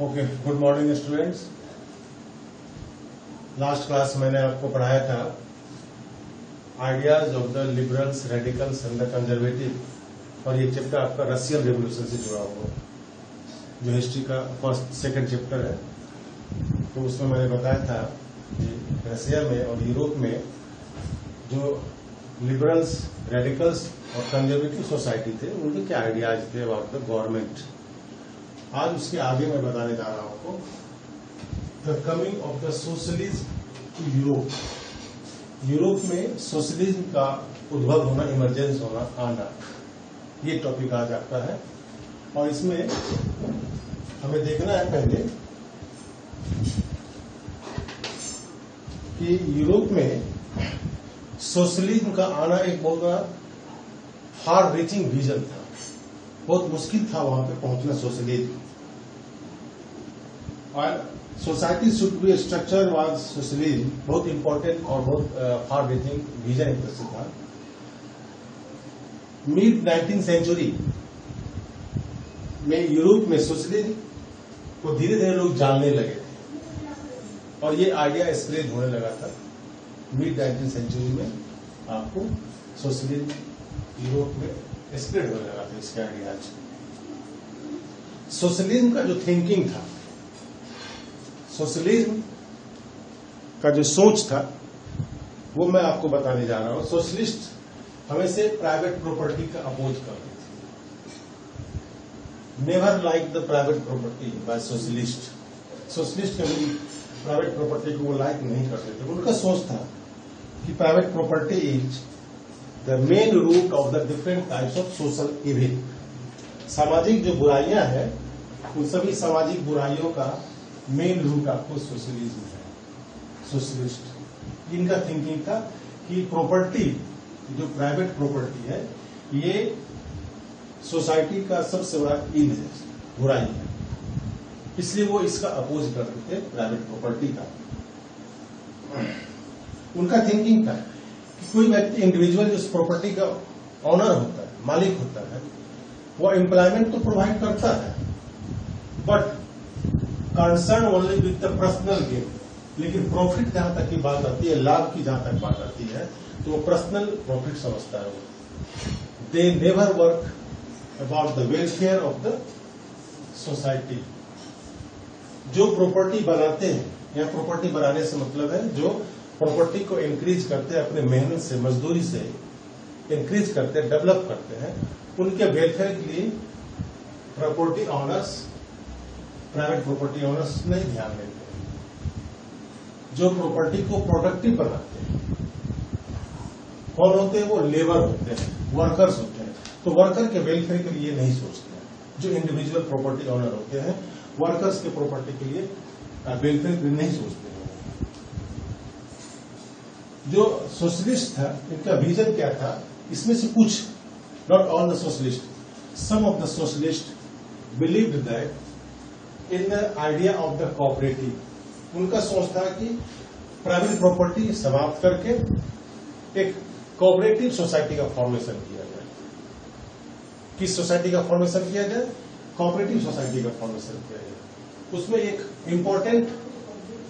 Okay, good morning students. Last class मैंने आपको पढ़ाया था ideas of the liberals, radicals and the conservative, और ये चैप्टर आपका रशियन रेवोल्यूशन से जुड़ा हुआ जो हिस्ट्री का सेकंड चैप्टर है। तो उसमें मैंने बताया था कि रशिया में और यूरोप में जो लिबरल्स, रेडिकल्स और कंजर्वेटिव सोसाइटी थे उनके क्या आइडियाज थे अबाउट द गवर्नमेंट। आज उसके आगे मैं बताने जा रहा हूं आपको the coming of the socialism to Europe. Europe में सोशलिज्म का उद्भव होना, इमरजेंस होना, आना, ये टॉपिक आज आपका है। और इसमें हमें देखना है पहले कि यूरोप में सोशलिज्म का आना एक बहुत बड़ा फार रीचिंग विजन था। बहुत मुश्किल था वहां पे पहुंचना सोशलिज्म। और society should be structure was socialism, बहुत इंपॉर्टेंट और बहुत फार रीचिंग विजन एक तरह से था। मिड 19th सेंचुरी में यूरोप में सोशलिज्म को धीरे धीरे लोग जानने लगे थे और ये आइडिया स्प्रेड होने लगा था। मिड 19th सेंचुरी में आपको सोशलिज्म यूरोप में स्प्रेड होने लगा था। इसके आइडियाज, सोशलिज्म का जो थिंकिंग था, सोशलिज्म का जो सोच था, वो मैं आपको बताने जा रहा हूं। सोशलिस्ट हमेशा प्राइवेट प्रॉपर्टी का अपोज करते थे। Never like the private property bye socialist. Socialist कभी प्राइवेट प्रॉपर्टी को वो लाइक नहीं करते थे। उनका सोच था कि private property is the main root of the different types of social evil. सामाजिक जो बुराइयां हैं उन सभी सामाजिक बुराइयों का मेन रूट आपको सोशलिज्म है। सोशलिस्ट इनका थिंकिंग था कि प्रॉपर्टी, जो प्राइवेट प्रॉपर्टी है, ये सोसाइटी का सबसे बड़ा इल है, बुराई है। इसलिए वो इसका अपोज करते थे प्राइवेट प्रॉपर्टी का। उनका थिंकिंग था कि कोई व्यक्ति, इंडिविजुअल जो प्रॉपर्टी का ऑनर होता है, मालिक होता है, वो एम्प्लॉयमेंट तो प्रोवाइड करता है but concern only with the personal gain. लेकिन प्रॉफिट जहां तक की बात आती है, लाभ की जहां तक बात आती है, तो वो पर्सनल प्रॉफिट समझता है। वो they never work about the welfare of the society. जो प्रॉपर्टी बनाते हैं, या प्रॉपर्टी बनाने से मतलब है जो प्रॉपर्टी को इंक्रीज करते हैं, अपने मेहनत से, मजदूरी से इंक्रीज करते हैं, डेवलप करते हैं, उनके वेलफेयर के लिए property honours, private property honours नहीं ध्यान देते। जो प्रॉपर्टी को प्रोडक्टिव बनाते हैं कौन होते हैं? वो लेबर होते हैं, वर्कर्स होते हैं। तो वर्कर के वेलफेयर के लिए नहीं सोचते हैं। जो इंडिविजुअल प्रॉपर्टी ऑनर होते हैं, वर्कर्स के प्रॉपर्टी के लिए वेलफेयर के लिए नहीं सोचते हैं। जो सोशलिस्ट था, इनका विजन क्या था? इसमें से कुछ, not all the socialist, some of the socialist believed that in the idea of the cooperative. उनका सोच था कि प्राइवेट प्रॉपर्टी समाप्त करके एक कोऑपरेटिव सोसाइटी का फॉर्मेशन किया जाए। किस सोसाइटी का फॉर्मेशन किया जाए? कोऑपरेटिव सोसाइटी का फॉर्मेशन किया जाए। उसमें एक इंपॉर्टेंट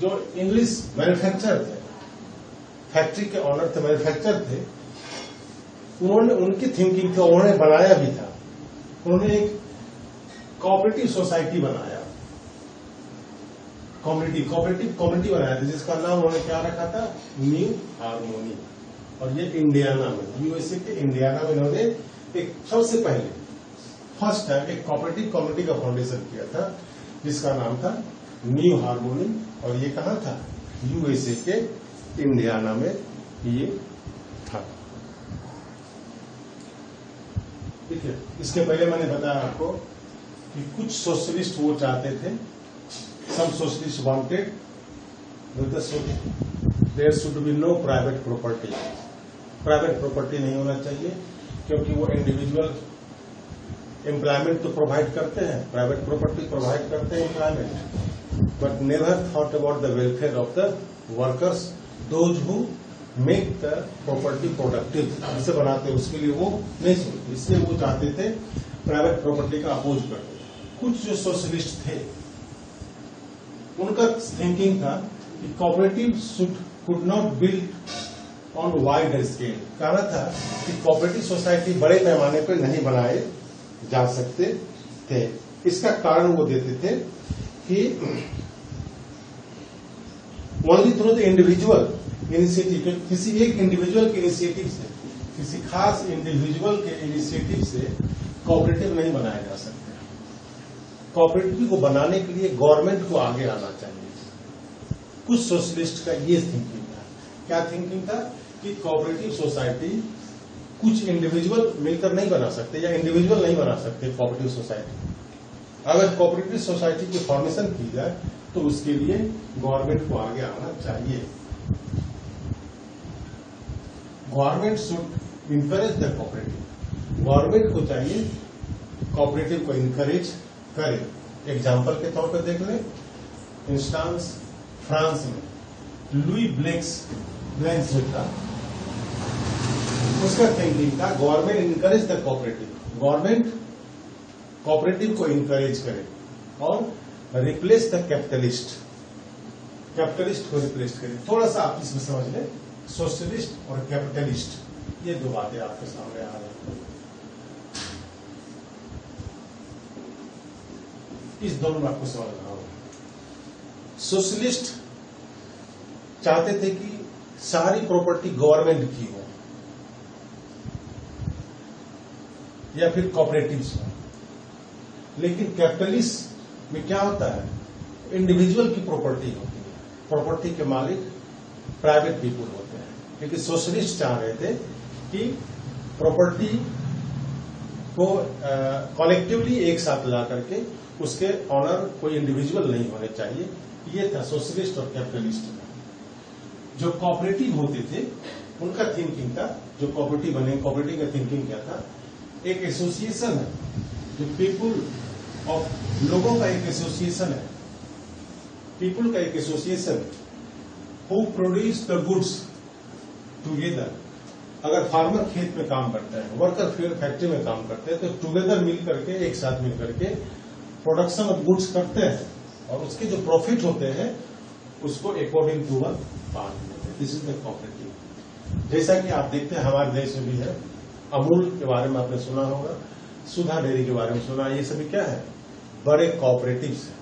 जो इंग्लिश मैन्युफैक्चरर थे, फैक्ट्री के ऑनर थे, मैन्युफैक्चरर थे, उन्होंने, उनकी थिंकिंग को उन्होंने बनाया भी था। उन्होंने एक कोऑपरेटिव सोसाइटी बनाया, कम्युनिटी बनाया था, जिसका नाम उन्होंने क्या रखा था? New harmony. और ये इंडियाना में, यूएसए के इंडियाना में इन्होंने एक सबसे पहले फर्स्ट टाइम एक कोऑपरेटिव कम्युनिटी का फाउंडेशन किया था, जिसका नाम था न्यू हार्मोनी। और ये कहाँ था? यूएसए के इंडियाना में ये था। ठीक है। इसके पहले मैंने बताया आपको कि कुछ सोशलिस्ट वो चाहते थे, some socialists wanted that there should be no private property. Private property नहीं होना चाहिए, क्योंकि वो इंडिविजुअल एम्प्लॉयमेंट तो प्रोवाइड करते हैं, प्राइवेट प्रॉपर्टी प्रोवाइड करते हैं employment, but never thought about the welfare of the workers, those who make the property productive. जिसे बनाते हैं उसके लिए वो नहीं सोचते, इसलिए वो चाहते थे प्राइवेट प्रॉपर्टी का अपोज करते। कुछ जो सोशलिस्ट थे उनका थिंकिंग था कि cooperative could not build on wide scale. कहना था कि कोऑपरेटिव सोसाइटी बड़े पैमाने पर नहीं बनाए जा सकते थे। इसका कारण वो देते थे कि only through the individual initiative, किसी एक इंडिविजुअल के इनिशिएटिव से, किसी खास इंडिविजुअल के इनिशिएटिव से कोऑपरेटिव नहीं बनाया जा सकता। कोऑपरेटिव को बनाने के लिए गवर्नमेंट को आगे आना चाहिए। कुछ सोशलिस्ट का ये थिंकिंग था। क्या थिंकिंग था कि कोऑपरेटिव सोसाइटी कुछ इंडिविजुअल मिलकर नहीं बना सकते या इंडिविजुअल नहीं बना सकते कोऑपरेटिव सोसाइटी। अगर कोऑपरेटिव सोसाइटी की फॉर्मेशन की जाए तो उसके लिए गवर्नमेंट को आगे आना चाहिए। Government should encourage the cooperative. Government को चाहिए कोऑपरेटिव को इनकरेज करे। एग्जाम्पल के तौर पर देख लें, इंस्टांस फ्रांस में लुई ब्लेंक्स जो था, उसका थिंकिंग था government encourage the cooperative. Government cooperative को इनकरेज करे और रिप्लेस द कैपिटलिस्ट, कैपिटलिस्ट को रिप्लेस करे। थोड़ा सा आप इसमें समझ लें, सोशलिस्ट और कैपिटलिस्ट, ये दो बातें आपके सामने आ रही हैं। इस दोनों में आपको समझ रहा होगा। सोशलिस्ट चाहते थे कि सारी प्रॉपर्टी गवर्नमेंट की हो या फिर कॉपरेटिव्स हो, लेकिन कैपिटलिस्ट में क्या होता है, इंडिविजुअल की प्रॉपर्टी होती है, प्रॉपर्टी के मालिक प्राइवेट पीपुल होते हैं। लेकिन सोशलिस्ट चाह रहे थे कि प्रॉपर्टी को कलेक्टिवली एक साथ ला करके उसके ऑनर कोई इंडिविजुअल नहीं होने चाहिए। ये था सोशलिस्ट और कैपिटलिस्ट का। जो कोऑपरेटिव होते थे उनका थिंकिंग था, जो कोऑपरेटिव बने, कोऑपरेटिव का थिंकिंग क्या था, एक एसोसिएशन है, जो पीपुल ऑफ, लोगों का एक एसोसिएशन है, पीपुल का एक association who produce the goods together. अगर फार्मर खेत में काम करते हैं, वर्कर फैक्ट्री में काम करते हैं, तो टुगेदर मिल करके, एक साथ मिल करके प्रोडक्शन ऑफ गुड्स करते हैं और उसके जो प्रॉफिट होते हैं उसको अकॉर्डिंग टू वन बांट देते हैं। This is the cooperative. जैसा कि आप देखते हैं हमारे देश में भी है, अमूल के बारे में आपने सुना होगा, सुधा डेयरी के बारे में सुना, ये सभी क्या है, बड़े कोऑपरेटिव्स हैं।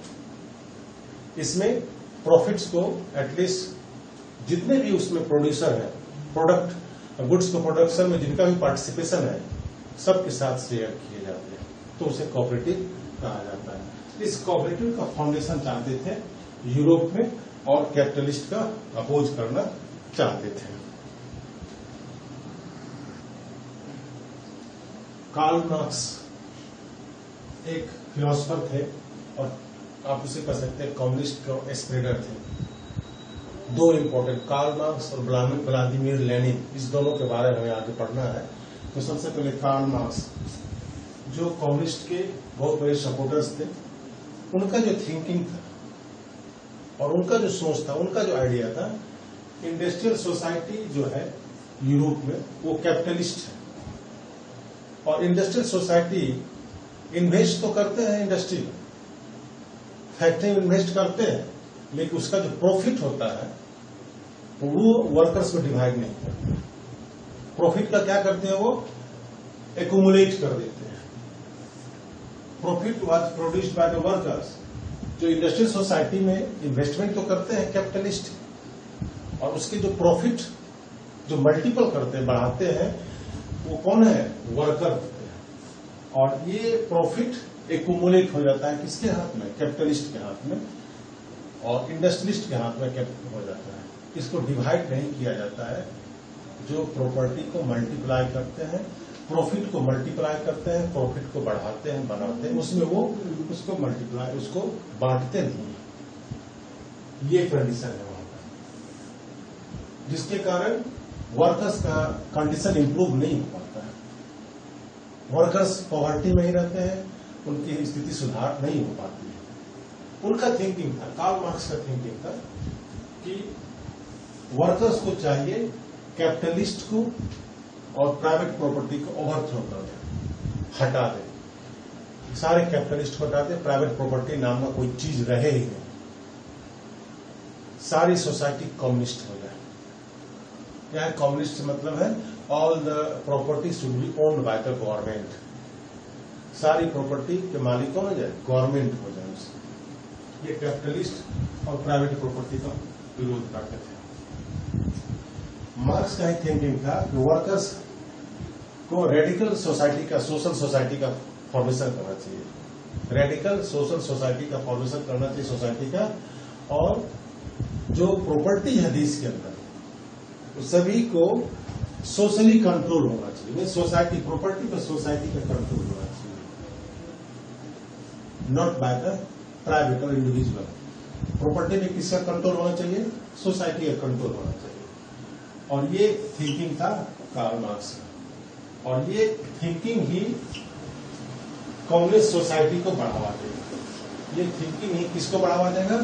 इसमें प्रॉफिट्स को एटलीस्ट जितने भी उसमें प्रोड्यूसर है, प्रोडक्ट गुड्स को प्रोडक्शन में जिनका भी पार्टिसिपेशन है, सबके साथ शेयर किए जाते हैं, तो उसे कोऑपरेटिव कहा जाता है। इस कोऑपरेटिव का फाउंडेशन चाहते थे यूरोप में और कैपिटलिस्ट का अपोज करना चाहते थे। कार्ल मार्क्स एक फिलोसोफर थे और आप उसे कह सकते हैं कम्युनिस्ट के स्प्रेडर थे। दो इंपॉर्टेंट, कार्ल मार्क्स और व्लादिमीर लेनिन, इस दोनों के बारे में हमें आगे पढ़ना है। तो सबसे पहले कार्ल मार्क्स जो कम्युनिस्ट के बहुत बड़े सपोर्टर्स थे, उनका जो थिंकिंग था और उनका जो सोच था, उनका जो आइडिया था, इंडस्ट्रियल सोसाइटी जो है यूरोप में वो कैपिटलिस्ट है और इंडस्ट्रियल सोसाइटी इन्वेस्ट तो करते हैं, इंडस्ट्री में फैक्ट्री में इन्वेस्ट करते हैं, लेकिन उसका जो प्रॉफिट होता है वो वर्कर्स को डिवाइड नहीं करते। प्रॉफिट का क्या करते हैं, वो एक्यूमुलेट कर देते हैं। Profit was produced by the workers. जो इंडस्ट्रियल सोसाइटी में इन्वेस्टमेंट तो करते हैं कैपिटलिस्ट, और उसके जो प्रॉफिट जो मल्टीपल करते हैं, बढ़ाते हैं, वो कौन है, वर्कर होते हैं। और ये प्रॉफिट एक्यूमुलेट हो जाता है किसके हाथ में, कैपिटलिस्ट के हाथ में, और इंडस्ट्रियलिस्ट के हाथ में हो जाता है। इसको डिवाइड नहीं किया जाता है। जो प्रॉपर्टी को मल्टीप्लाई करते हैं, प्रॉफिट को मल्टीप्लाई करते हैं, प्रॉफिट को बढ़ाते हैं, बनाते हैं, उसमें वो उसको मल्टीप्लाई, उसको बांटते नहीं। ये कंडीशन है वहां पर, जिसके कारण वर्कर्स का कंडीशन इंप्रूव नहीं हो पाता है। वर्कर्स पॉवर्टी में ही रहते हैं, उनकी स्थिति सुधार नहीं हो पाती है। उनका थिंकिंग था, कार्ल मार्क्स का थिंकिंग था कि वर्कर्स को चाहिए कैपिटलिस्ट को और प्राइवेट प्रॉपर्टी को ओवरथ्रो कर दे, हटा दे, सारे कैपिटलिस्ट को हटा दे, प्राइवेट प्रॉपर्टी नाम का कोई चीज रहे ही नहीं। सारी सोसाइटी कम्युनिस्ट हो जाए। क्या है कम्युनिस्ट मतलब है all the property should be owned by the government, सारी प्रॉपर्टी के मालिक कौन हो जाए, गवर्नमेंट हो जाए उससे। ये कैपिटलिस्ट और प्राइवेट प्रॉपर्टी का विरोध करते थे। मार्क्स का ही थिंकिंग था कि वर्कर्स को रेडिकल सोसाइटी का, सोशल सोसाइटी का फॉर्मेशन करना चाहिए, रेडिकल सोशल सोसाइटी का फॉर्मेशन करना चाहिए सोसाइटी का, और जो प्रॉपर्टी है देश के अंदर सभी को सोशली कंट्रोल होना चाहिए। सोसाइटी प्रॉपर्टी पर सोसाइटी का कंट्रोल होना चाहिए, नॉट बाय द प्राइवेट और इंडिविजुअल। प्रॉपर्टी पे किसका कंट्रोल होना चाहिए, सोसाइटी का कंट्रोल होना चाहिए। और ये थिंकिंग था कार्ल मार्क्स का, और ये थिंकिंग ही कम्युनिस्ट सोसाइटी को बढ़ावा देगा। ये थिंकिंग ही किसको बढ़ावा देगा,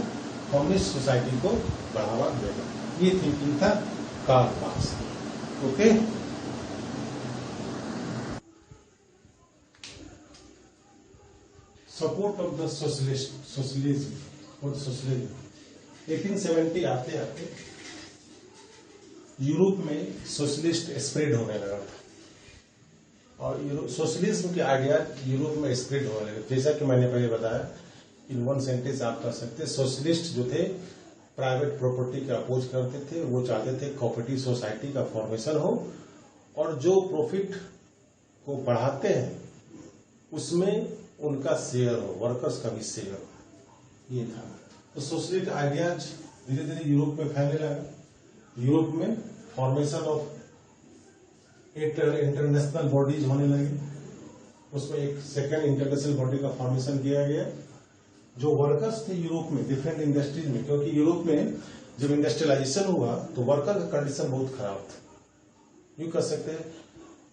कम्युनिस्ट सोसाइटी को बढ़ावा देगा। ये थिंकिंग था Karl Marx. Okay, support of the socialism और सोशलिज्म 1870 आते आते यूरोप में सोशलिस्ट स्प्रेड होने लगा था, और सोशलिज्म के आइडिया यूरोप में स्प्रेड होने लगे। जैसा कि मैंने पहले बताया, इन वन सेंटेंस आप कर सकते, सोशलिस्ट जो थे प्राइवेट प्रॉपर्टी के अपोज करते थे, वो चाहते थे कोऑपरेटिव सोसाइटी का फॉर्मेशन हो, और जो प्रॉफिट को बढ़ाते हैं उसमें उनका शेयर हो, वर्कर्स का भी शेयर हो। ये था तो सोशलिस्ट आइडियाज धीरे धीरे यूरोप में फैलने लगा। यूरोप में फॉर्मेशन ऑफ इंटरनेशनल बॉडीज होने लगे, उसमें एक सेकेंड इंटरनेशनल बॉडी का फॉर्मेशन किया गया। जो वर्कर्स थे यूरोप में डिफरेंट इंडस्ट्रीज में, क्योंकि यूरोप में जब इंडस्ट्रियलाइजेशन हुआ तो वर्कर का कंडीशन बहुत खराब था। यूं कह सकते हैं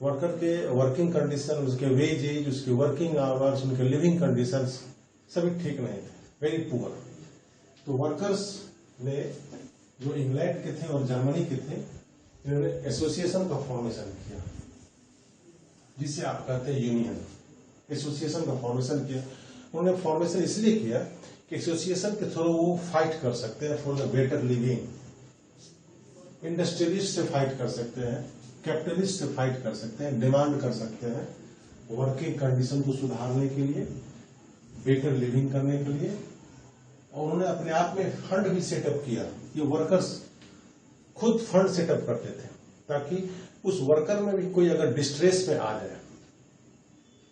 वर्कर के वर्किंग कंडीशन, उसके वेजेज, उसके वर्किंग आवर्स, उनके लिविंग कंडीशंस सभी ठीक नहीं थे, वेरी पुअर। तो वर्कर्स ने जो इंग्लैंड के थे और जर्मनी के थे, इन्होंने एसोसिएशन का फॉर्मेशन किया, जिसे आप कहते हैं यूनियन। एसोसिएशन का फॉर्मेशन किया। उन्होंने फॉर्मेशन इसलिए किया कि एसोसिएशन के थ्रू वो फाइट कर सकते हैं for the better living. Industrialist से फाइट कर सकते हैं, कैपिटलिस्ट से फाइट कर सकते हैं, डिमांड कर सकते हैं वर्किंग कंडीशन को सुधारने के लिए, बेटर लिविंग करने के लिए। और उन्होंने अपने आप में फंड भी सेटअप किया। ये वर्कर्स खुद फंड सेटअप करते थे ताकि उस वर्कर में भी कोई अगर डिस्ट्रेस में आ जाए,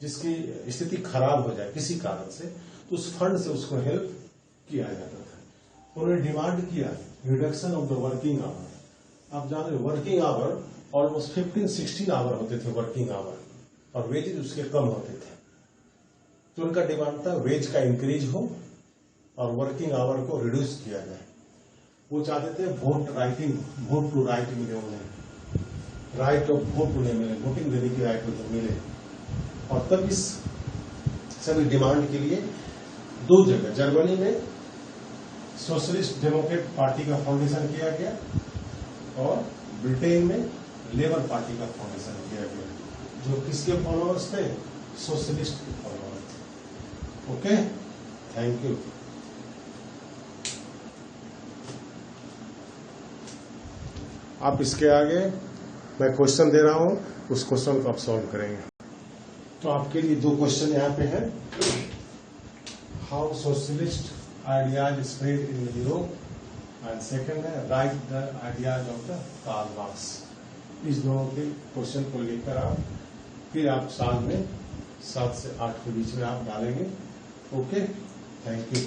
जिसकी स्थिति खराब हो जाए किसी कारण से, तो उस फंड से उसको हेल्प किया जाता था। उन्होंने डिमांड किया reduction of the working hour. आप जान रहे वर्किंग आवर ऑलमोस्ट 15-16 आवर होते थे वर्किंग आवर, और वेजेज उसके कम होते थे। तो उनका डिमांड था वेज का इंक्रीज हो और वर्किंग आवर को रिड्यूस किया जाए। वो चाहते थे वोट टू राइट मिले उन्हें, राइट ऑफ वोट उन्हें मिले, वोटिंग देने की राइट उन्हें मिले। और तब इस सभी डिमांड के लिए दो जगह, जर्मनी में सोशलिस्ट डेमोक्रेट पार्टी का फाउंडेशन किया गया, और ब्रिटेन में लेबर पार्टी का फाउंडेशन किया गया, जो किसके फॉलोअर्स थे, सोशलिस्ट के फॉलोअर्स थे। Okay, thank you. आप इसके आगे मैं क्वेश्चन दे रहा हूं, उस क्वेश्चन को आप सॉल्व करेंगे। तो आपके लिए दो क्वेश्चन यहाँ पे है। How socialist ideas spread in Europe, and second है right the ideas of the Karl Marx. इस दोनों के क्वेश्चन को लेकर आप फिर आप साल में 7 से 8 के बीच में आप डालेंगे। Okay, thank you.